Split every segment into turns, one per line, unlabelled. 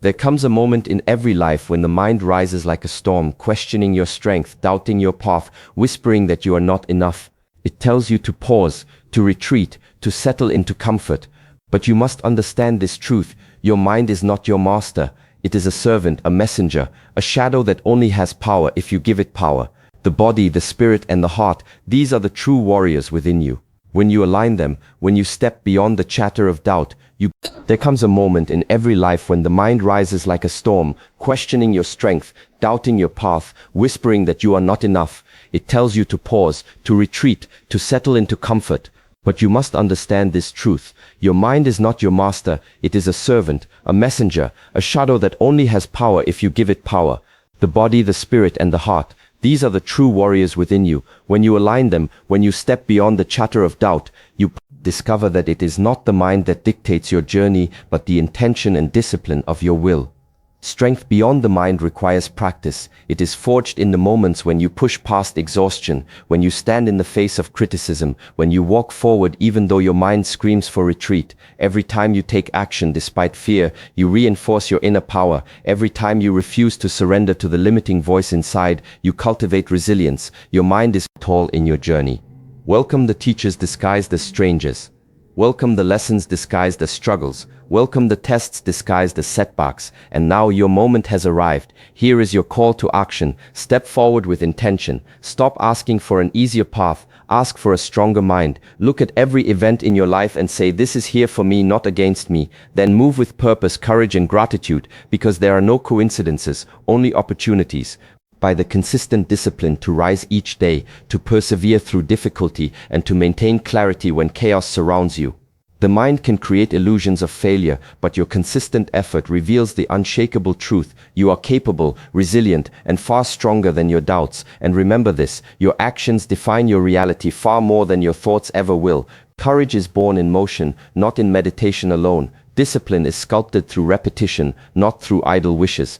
There comes a moment in every life when the mind rises like a storm, questioning your strength, doubting your path, whispering that you are not enough. It tells you to pause, to retreat, to settle into comfort. But you must understand this truth. Your mind is not your master. It is a servant, a messenger, a shadow that only has power if you give it power. The body, the spirit, and the heart, these are the true warriors within you. When you align them, when you step beyond the chatter of doubt, there comes a moment in every life when the mind rises like a storm, questioning your strength, doubting your path, whispering that you are not enough. It tells you to pause, to retreat, to settle into comfort. But you must understand this truth. Your mind is not your master. It is a servant, a messenger, a shadow that only has power if you give it power. The body, the spirit, and the heart, these are the true warriors within you. When you align them, when you step beyond the chatter of doubt, you discover that it is not the mind that dictates your journey, but the intention and discipline of your will. Strength beyond the mind requires practice. It is forged in the moments when you push past exhaustion, when you stand in the face of criticism, when you walk forward even though your mind screams for retreat. Every time you take action despite fear, you reinforce your inner power. Every time you refuse to surrender to the limiting voice inside, you cultivate resilience. Your mind is tall in your journey. Welcome the teachers disguised as strangers. Welcome the lessons disguised as struggles. Welcome the tests disguised as setbacks. And now your moment has arrived. Here is your call to action. Step forward with intention. Stop asking for an easier path. Ask for a stronger mind. Look at every event in your life and say, this is here for me, not against me. Then move with purpose, courage, and gratitude, because there are no coincidences, only opportunities. By the consistent discipline to rise each day, to persevere through difficulty, and to maintain clarity when chaos surrounds you. The mind can create illusions of failure, but your consistent effort reveals the unshakable truth. You are capable, resilient, and far stronger than your doubts. And remember this, your actions define your reality far more than your thoughts ever will. Courage is born in motion, not in meditation alone. Discipline is sculpted through repetition, not through idle wishes.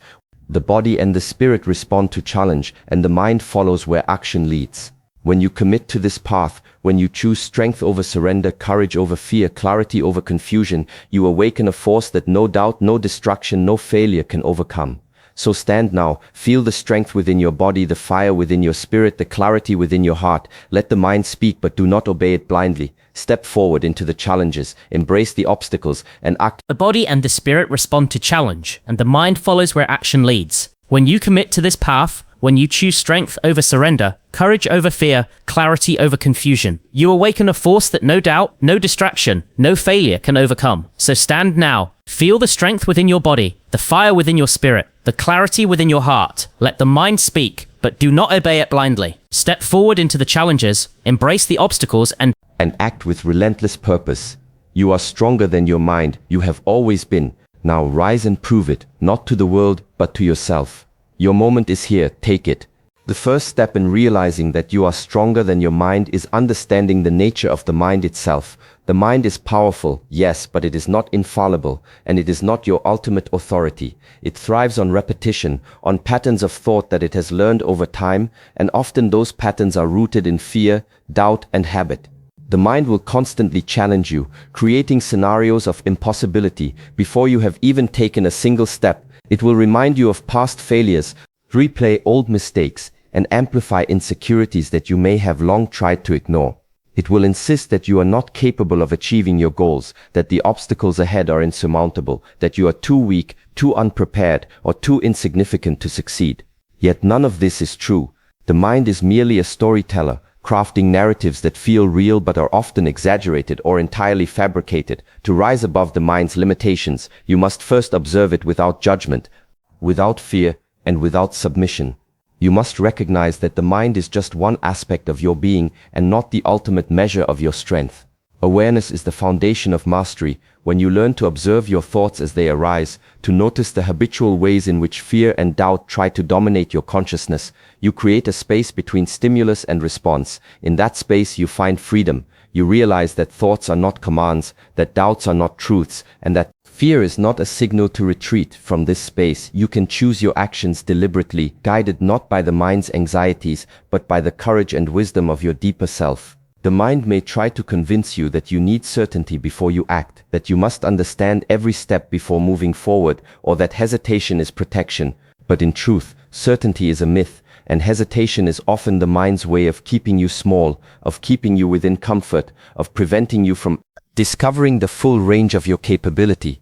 The body and the spirit respond to challenge, and the mind follows where action leads. When you commit to this path, when you choose strength over surrender, courage over fear, clarity over confusion, you awaken a force that no doubt, no distraction, no failure can overcome. So stand now, feel the strength within your body, the fire within your spirit, the clarity within your heart. Let the mind speak, but do not obey it blindly. Step forward into the challenges, embrace the obstacles, and act.
The body and the spirit respond to challenge, and the mind follows where action leads. When you commit to this path, when you choose strength over surrender, courage over fear, clarity over confusion, you awaken a force that no doubt, no distraction, no failure can overcome. So stand now. Feel the strength within your body, the fire within your spirit, the clarity within your heart. Let the mind speak, but do not obey it blindly. Step forward into the challenges, embrace the obstacles, and
act with relentless purpose. You are stronger than your mind. You have always been. Now rise and prove it, not to the world, but to yourself. Your moment is here, take it. The first step in realizing that you are stronger than your mind is understanding the nature of the mind itself. The mind is powerful, yes, but it is not infallible, and it is not your ultimate authority. It thrives on repetition, on patterns of thought that it has learned over time, and often those patterns are rooted in fear, doubt, and habit. The mind will constantly challenge you, creating scenarios of impossibility before you have even taken a single step. It will remind you of past failures, replay old mistakes, and amplify insecurities that you may have long tried to ignore. It will insist that you are not capable of achieving your goals, that the obstacles ahead are insurmountable, that you are too weak, too unprepared, or too insignificant to succeed. Yet none of this is true. The mind is merely a storyteller, crafting narratives that feel real but are often exaggerated or entirely fabricated. To rise above the mind's limitations, you must first observe it without judgment, without fear, and without submission. You must recognize that the mind is just one aspect of your being and not the ultimate measure of your strength. Awareness is the foundation of mastery. When you learn to observe your thoughts as they arise, to notice the habitual ways in which fear and doubt try to dominate your consciousness, you create a space between stimulus and response. In that space you find freedom. You realize that thoughts are not commands, that doubts are not truths, and that fear is not a signal to retreat. From this space, you can choose your actions deliberately, guided not by the mind's anxieties, but by the courage and wisdom of your deeper self. The mind may try to convince you that you need certainty before you act, that you must understand every step before moving forward, or that hesitation is protection. But in truth, certainty is a myth, and hesitation is often the mind's way of keeping you small, of keeping you within comfort, of preventing you from discovering the full range of your capability.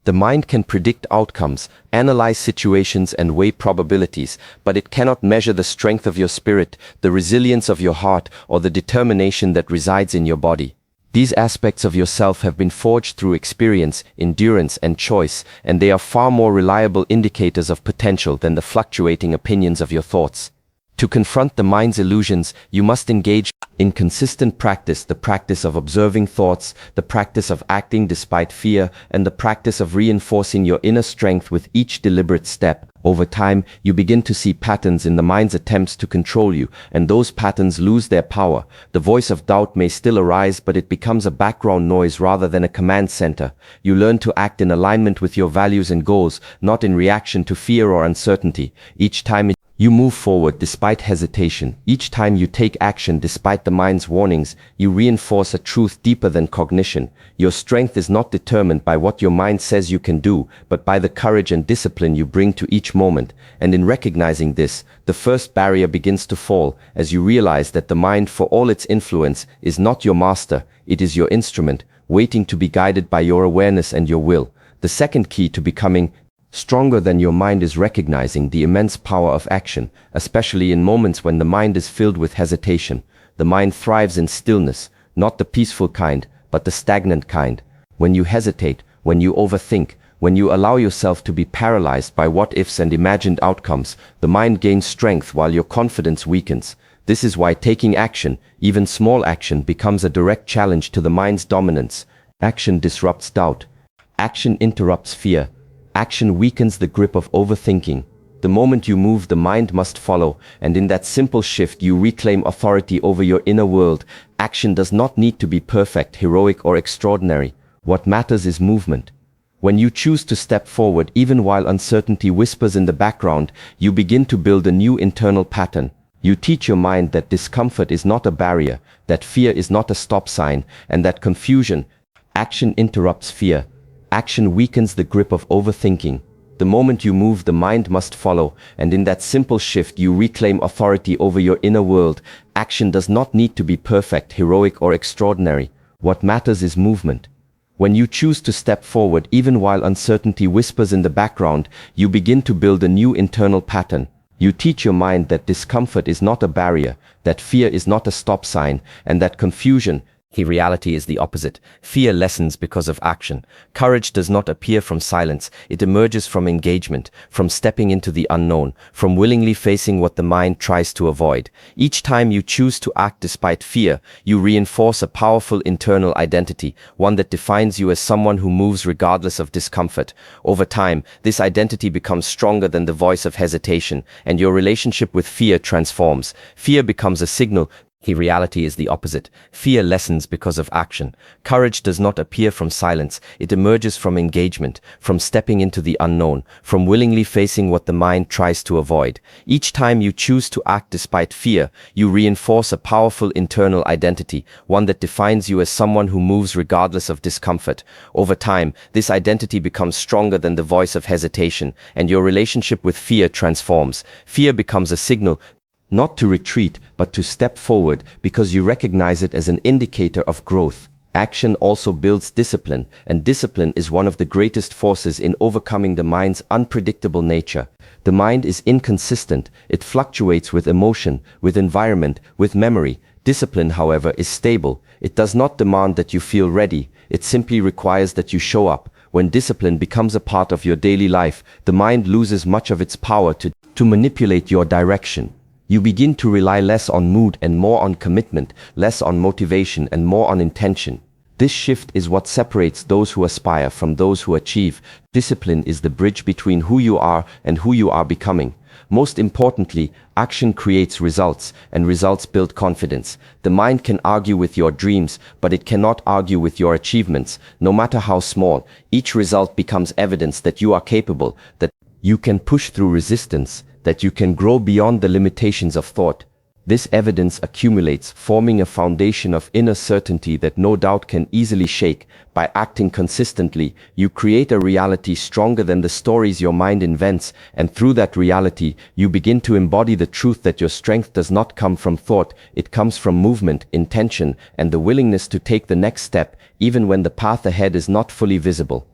The mind can predict outcomes, analyze situations and weigh probabilities, but it cannot measure the strength of your spirit, the resilience of your heart, or the determination that resides in your body. These aspects of yourself have been forged through experience, endurance, and choice, and they are far more reliable indicators of potential than the fluctuating opinions of your thoughts. To confront the mind's illusions, you must engage in consistent practice, the practice of observing thoughts, the practice of acting despite fear, and the practice of reinforcing your inner strength with each deliberate step. Over time, you begin to see patterns in the mind's attempts to control you, and those patterns lose their power. The voice of doubt may still arise, but it becomes a background noise rather than a command center. You learn to act in alignment with your values and goals, not in reaction to fear or uncertainty. Each time you move forward despite hesitation. Each time you take action despite the mind's warnings, you reinforce a truth deeper than cognition. Your strength is not determined by what your mind says you can do, but by the courage and discipline you bring to each moment. And in recognizing this, the first barrier begins to fall, as you realize that the mind, for all its influence, is not your master. It is your instrument, waiting to be guided by your awareness and your will. The second key to becoming stronger than your mind is recognizing the immense power of action, especially in moments when the mind is filled with hesitation. The mind thrives in stillness, not the peaceful kind, but the stagnant kind. When you hesitate, when you overthink, when you allow yourself to be paralyzed by what-ifs and imagined outcomes, the mind gains strength while your confidence weakens. This is why taking action, even small action, becomes a direct challenge to the mind's dominance. Action disrupts doubt. Action interrupts fear. Action weakens the grip of overthinking. The moment you move, the mind must follow, and in that simple shift you reclaim authority over your inner world. Action does not need to be perfect, heroic, or extraordinary. What matters is movement. When you choose to step forward, even while uncertainty whispers in the background, you begin to build a new internal pattern. You teach your mind that discomfort is not a barrier, that fear is not a stop sign, and that confusion. Action interrupts fear. Action weakens the grip of overthinking. The moment you move, the mind must follow, and in that simple shift you reclaim authority over your inner world. Action does not need to be perfect, heroic, or extraordinary. What matters is movement. When you choose to step forward, even while uncertainty whispers in the background, you begin to build a new internal pattern. You teach your mind that discomfort is not a barrier, that fear is not a stop sign, and that confusion, reality is the opposite. Fear lessens because of action. Courage does not appear from silence. It emerges from engagement, from stepping into the unknown, from willingly facing what the mind tries to avoid. Each time you choose to act despite fear, you reinforce a powerful internal identity, one that defines you as someone who moves regardless of discomfort. Over time, this identity becomes stronger than the voice of hesitation, and your relationship with fear transforms. Fear becomes a signal. Reality is the opposite. Fear lessens because of action. Courage does not appear from silence. It emerges from engagement, from stepping into the unknown, from willingly facing what the mind tries to avoid. Each time you choose to act despite fear, you reinforce a powerful internal identity, one that defines you as someone who moves regardless of discomfort. Over time, this identity becomes stronger than the voice of hesitation, and your relationship with fear transforms. Fear becomes a signal, not to retreat, but to step forward, because you recognize it as an indicator of growth. Action also builds discipline, and discipline is one of the greatest forces in overcoming the mind's unpredictable nature. The mind is inconsistent. It fluctuates with emotion, with environment, with memory. Discipline, however, is stable. It does not demand that you feel ready. It simply requires that you show up. When discipline becomes a part of your daily life, the mind loses much of its power to manipulate your direction. You begin to rely less on mood and more on commitment, less on motivation and more on intention. This shift is what separates those who aspire from those who achieve. Discipline is the bridge between who you are and who you are becoming. Most importantly, action creates results, and results build confidence. The mind can argue with your dreams, but it cannot argue with your achievements. No matter how small, each result becomes evidence that you are capable, that you can push through resistance, that you can grow beyond the limitations of thought. This evidence accumulates, forming a foundation of inner certainty that no doubt can easily shake. By acting consistently, you create a reality stronger than the stories your mind invents, and through that reality, you begin to embody the truth that your strength does not come from thought, it comes from movement, intention, and the willingness to take the next step, even when the path ahead is not fully visible.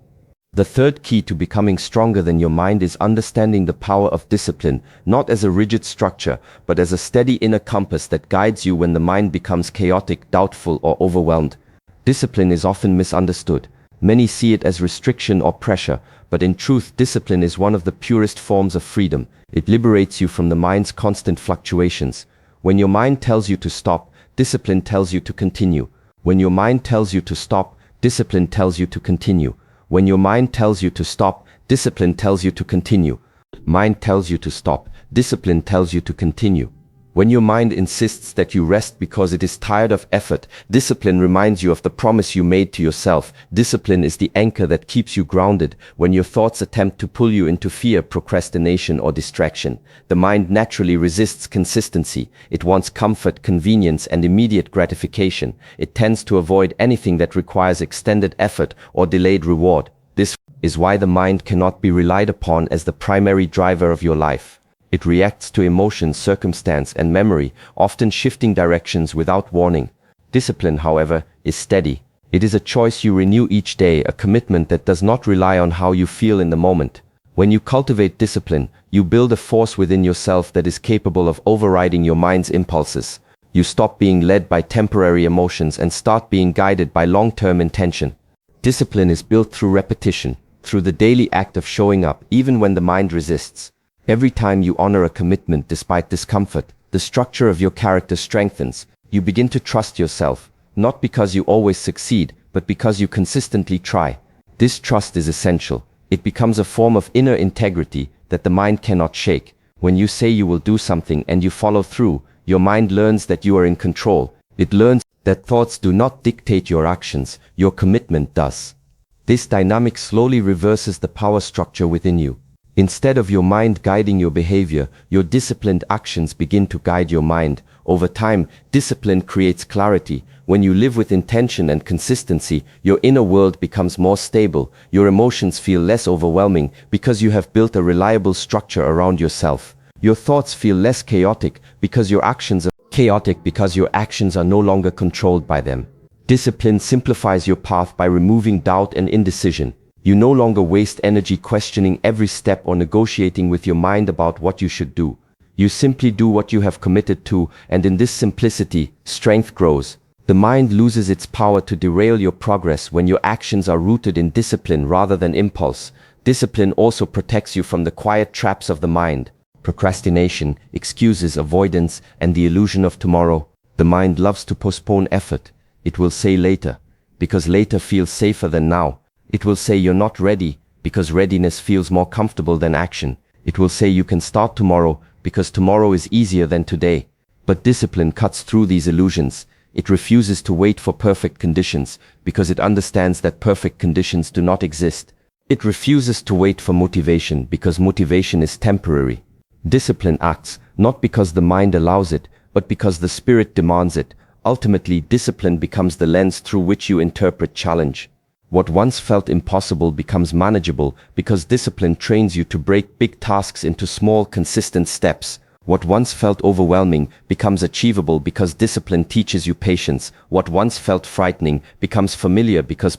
The third key to becoming stronger than your mind is understanding the power of discipline, not as a rigid structure, but as a steady inner compass that guides you when the mind becomes chaotic, doubtful, or overwhelmed. Discipline is often misunderstood. Many see it as restriction or pressure, but in truth, discipline is one of the purest forms of freedom. It liberates you from the mind's constant fluctuations. When your mind tells you to stop, discipline tells you to continue. When your mind tells you to stop, discipline tells you to continue. When your mind tells you to stop, discipline tells you to continue. Mind tells you to stop, discipline tells you to continue. When your mind insists that you rest because it is tired of effort, discipline reminds you of the promise you made to yourself. Discipline is the anchor that keeps you grounded. When your thoughts attempt to pull you into fear, procrastination, or distraction, the mind naturally resists consistency. It wants comfort, convenience, and immediate gratification. It tends to avoid anything that requires extended effort or delayed reward. This is why the mind cannot be relied upon as the primary driver of your life. It reacts to emotions, circumstance, and memory, often shifting directions without warning. Discipline, however, is steady. It is a choice you renew each day, a commitment that does not rely on how you feel in the moment. When you cultivate discipline, you build a force within yourself that is capable of overriding your mind's impulses. You stop being led by temporary emotions and start being guided by long-term intention. Discipline is built through repetition, through the daily act of showing up, even when the mind resists. Every time you honor a commitment despite discomfort, the structure of your character strengthens. You begin to trust yourself, not because you always succeed, but because you consistently try. This trust is essential. It becomes a form of inner integrity that the mind cannot shake. When you say you will do something and you follow through, your mind learns that you are in control. It learns that thoughts do not dictate your actions, your commitment does. This dynamic slowly reverses the power structure within you. Instead of your mind guiding your behavior, your disciplined actions begin to guide your mind. Over time, discipline creates clarity. When you live with intention and consistency, your inner world becomes more stable. Your emotions feel less overwhelming because you have built a reliable structure around yourself. Your thoughts feel less chaotic because your actions are no longer controlled by them. Discipline simplifies your path by removing doubt and indecision. You no longer waste energy questioning every step or negotiating with your mind about what you should do. You simply do what you have committed to, and in this simplicity, strength grows. The mind loses its power to derail your progress when your actions are rooted in discipline rather than impulse. Discipline also protects you from the quiet traps of the mind. Procrastination, excuses, avoidance, and the illusion of tomorrow. The mind loves to postpone effort. It will say later, because later feels safer than now. It will say you're not ready, because readiness feels more comfortable than action. It will say you can start tomorrow, because tomorrow is easier than today. But discipline cuts through these illusions. It refuses to wait for perfect conditions, because it understands that perfect conditions do not exist. It refuses to wait for motivation, because motivation is temporary. Discipline acts, not because the mind allows it, but because the spirit demands it. Ultimately, discipline becomes the lens through which you interpret challenge. What once felt impossible becomes manageable because discipline trains you to break big tasks into small, consistent steps. What once felt overwhelming becomes achievable because discipline teaches you patience. What once felt frightening becomes familiar because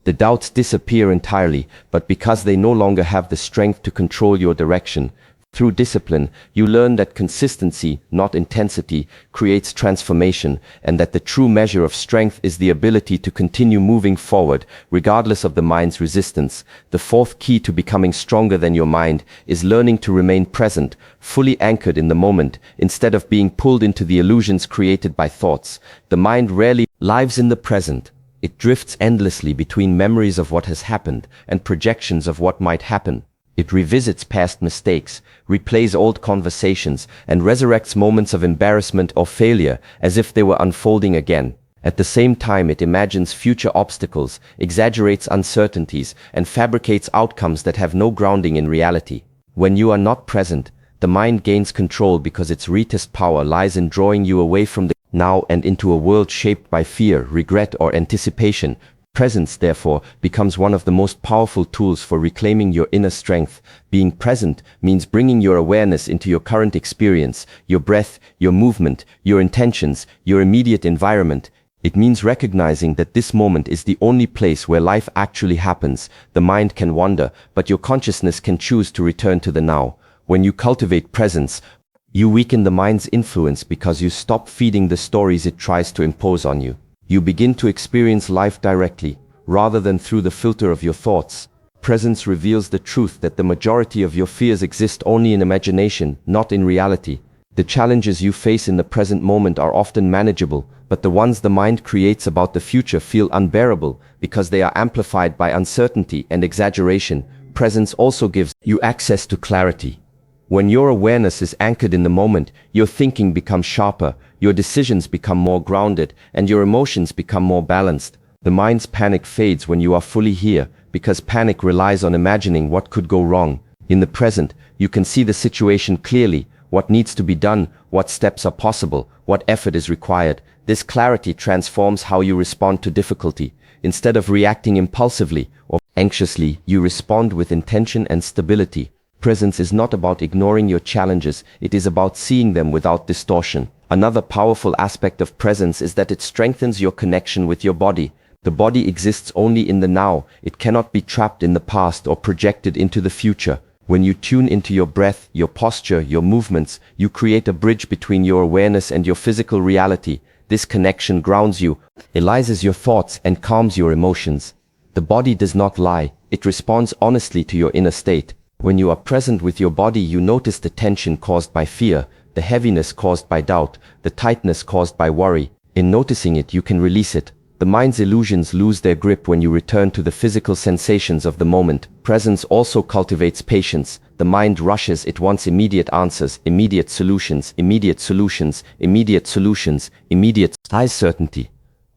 the doubts disappear entirely, but because they no longer have the strength to control your direction. Through discipline, you learn that consistency, not intensity, creates transformation, and that the true measure of strength is the ability to continue moving forward, regardless of the mind's resistance. The fourth key to becoming stronger than your mind is learning to remain present, fully anchored in the moment, instead of being pulled into the illusions created by thoughts. The mind rarely lives in the present. It drifts endlessly between memories of what has happened and projections of what might happen. It revisits past mistakes, replays old conversations, and resurrects moments of embarrassment or failure as if they were unfolding again. At the same time, it imagines future obstacles, exaggerates uncertainties, and fabricates outcomes that have no grounding in reality. When you are not present, The mind gains control because its greatest power lies in drawing you away from the now and into a world shaped by fear, regret, or anticipation. Presence, therefore, becomes one of the most powerful tools for reclaiming your inner strength. Being present means bringing your awareness into your current experience, your breath, your movement, your intentions, your immediate environment. It means recognizing that this moment is the only place where life actually happens. The mind can wander, but your consciousness can choose to return to the now. When you cultivate presence, you weaken the mind's influence because you stop feeding the stories it tries to impose on you. You begin to experience life directly, rather than through the filter of your thoughts. Presence reveals the truth that the majority of your fears exist only in imagination, not in reality. The challenges you face in the present moment are often manageable, but the ones the mind creates about the future feel unbearable because they are amplified by uncertainty and exaggeration. Presence also gives you access to clarity. When your awareness is anchored in the moment, your thinking becomes sharper, your decisions become more grounded, and your emotions become more balanced. The mind's panic fades when you are fully here, because panic relies on imagining what could go wrong. In the present, you can see the situation clearly, what needs to be done, what steps are possible, what effort is required. This clarity transforms how you respond to difficulty. Instead of reacting impulsively or anxiously, you respond with intention and stability. Presence is not about ignoring your challenges, it is about seeing them without distortion. Another powerful aspect of presence is that it strengthens your connection with your body. The body exists only in the now, it cannot be trapped in the past or projected into the future. When you tune into your breath, your posture, your movements, you create a bridge between your awareness and your physical reality. This connection grounds you, eases your thoughts, and calms your emotions. The body does not lie, it responds honestly to your inner state. When you are present with your body, you notice the tension caused by fear, the heaviness caused by doubt, the tightness caused by worry. In noticing it, you can release it. The mind's illusions lose their grip when you return to the physical sensations of the moment. Presence also cultivates patience. The mind rushes, it wants immediate answers, immediate solutions, immediate solutions, immediate solutions, immediate certainty.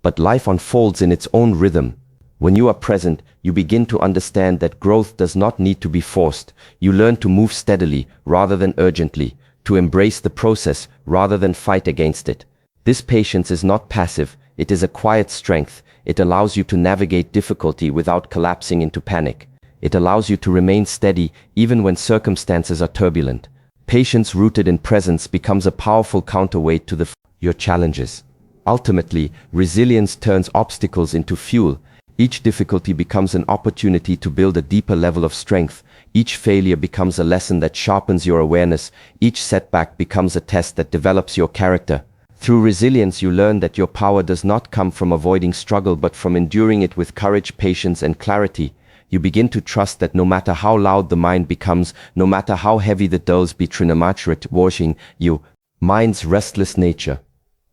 But life unfolds in its own rhythm. When you are present, you begin to understand that growth does not need to be forced. You learn to move steadily rather than urgently, to embrace the process rather than fight against it. This patience is not passive, it is a quiet strength. It allows you to navigate difficulty without collapsing into panic. It allows you to remain steady even when circumstances are turbulent. Patience rooted in presence becomes a powerful counterweight to your challenges. Ultimately, resilience turns obstacles into fuel. Each difficulty becomes an opportunity to build a deeper level of strength. Each failure becomes a lesson that sharpens your awareness. Each setback becomes a test that develops your character. Through resilience, you learn that your power does not come from avoiding struggle but from enduring it with courage, patience, and clarity. You begin to trust that no matter how loud the mind becomes, no matter how heavy the dulls be trinomachrit washing you, mind's restless nature.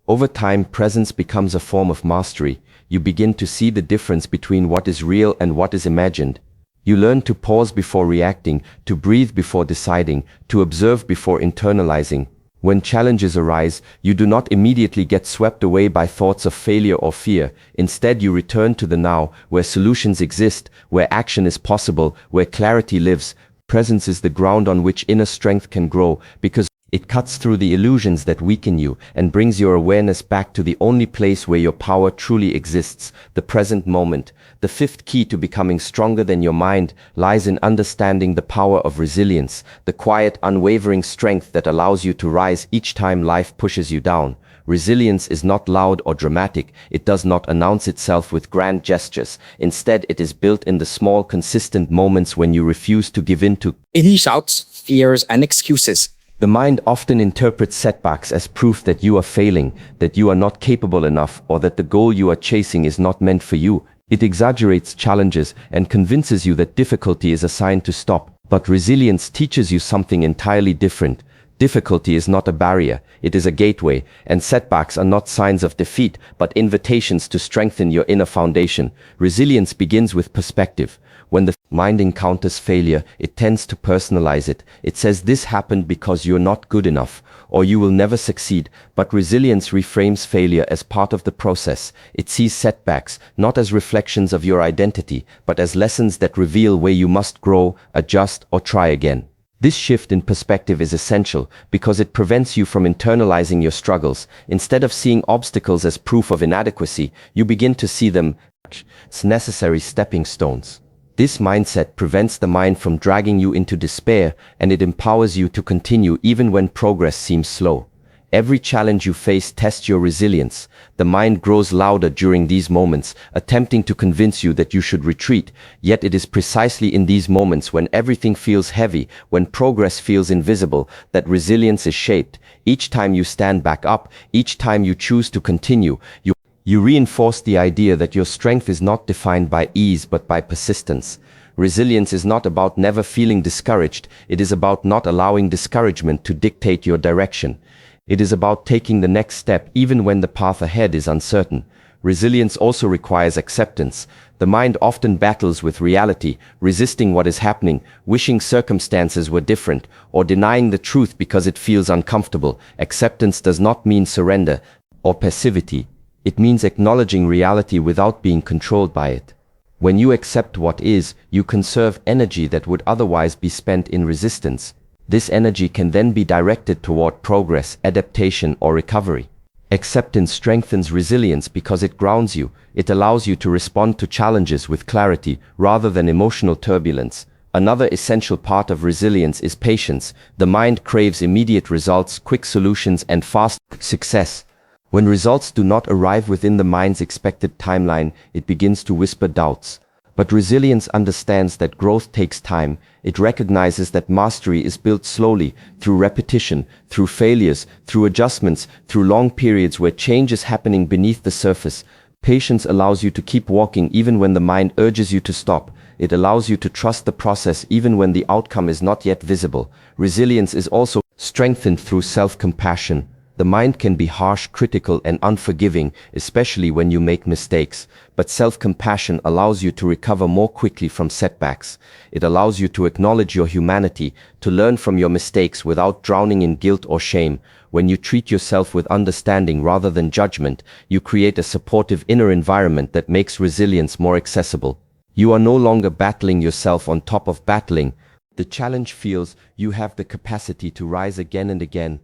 Over time, presence becomes a form of mastery. You begin to see the difference between what is real and what is imagined. You learn to pause before reacting, to breathe before deciding, to observe before internalizing. When challenges arise, you do not immediately get swept away by thoughts of failure or fear. Instead, you return to the now, where solutions exist, where action is possible, where clarity lives. Presence is the ground on which inner strength can grow, because it cuts through the illusions that weaken you and brings your awareness back to the only place where your power truly exists, the present moment. The fifth key to becoming stronger than your mind lies in understanding the power of resilience, the quiet, unwavering strength that allows you to rise each time life pushes you down. Resilience is not loud or dramatic. It does not announce itself with grand gestures. Instead, it is built in the small, consistent moments when you refuse to give in to
any shouts, fears, and excuses.
The mind often interprets setbacks as proof that you are failing, that you are not capable enough, or that the goal you are chasing is not meant for you. It exaggerates challenges and convinces you that difficulty is a sign to stop. But resilience teaches you something entirely different. Difficulty is not a barrier, it is a gateway, and setbacks are not signs of defeat, but invitations to strengthen your inner foundation. Resilience begins with perspective. When the mind encounters failure, it tends to personalize it. It says this happened because you're not good enough, or you will never succeed. But resilience reframes failure as part of the process. It sees setbacks not as reflections of your identity, but as lessons that reveal where you must grow, adjust, or try again. This shift in perspective is essential because it prevents you from internalizing your struggles. Instead of seeing obstacles as proof of inadequacy, you begin to see them as necessary stepping stones. This mindset prevents the mind from dragging you into despair, and it empowers you to continue even when progress seems slow. Every challenge you face tests your resilience. The mind grows louder during these moments, attempting to convince you that you should retreat. Yet it is precisely in these moments when everything feels heavy, when progress feels invisible, that resilience is shaped. Each time you stand back up, each time you choose to continue, you reinforce the idea that your strength is not defined by ease but by persistence. Resilience is not about never feeling discouraged. It is about not allowing discouragement to dictate your direction. It is about taking the next step even when the path ahead is uncertain. Resilience also requires acceptance. The mind often battles with reality, resisting what is happening, wishing circumstances were different, or denying the truth because it feels uncomfortable. Acceptance does not mean surrender or passivity. It means acknowledging reality without being controlled by it. When you accept what is, you conserve energy that would otherwise be spent in resistance. This energy can then be directed toward progress, adaptation, or recovery. Acceptance strengthens resilience because it grounds you. It allows you to respond to challenges with clarity rather than emotional turbulence. Another essential part of resilience is patience. The mind craves immediate results, quick solutions, and fast success. When results do not arrive within the mind's expected timeline, it begins to whisper doubts. But resilience understands that growth takes time. It recognizes that mastery is built slowly, through repetition, through failures, through adjustments, through long periods where change is happening beneath the surface. Patience allows you to keep walking even when the mind urges you to stop. It allows you to trust the process even when the outcome is not yet visible. Resilience is also strengthened through self-compassion. The mind can be harsh, critical, and unforgiving, especially when you make mistakes. But self-compassion allows you to recover more quickly from setbacks. It allows you to acknowledge your humanity, to learn from your mistakes without drowning in guilt or shame. When you treat yourself with understanding rather than judgment, you create a supportive inner environment that makes resilience more accessible. You are no longer battling yourself on top of battling. The challenge feels you have the capacity to rise again and again.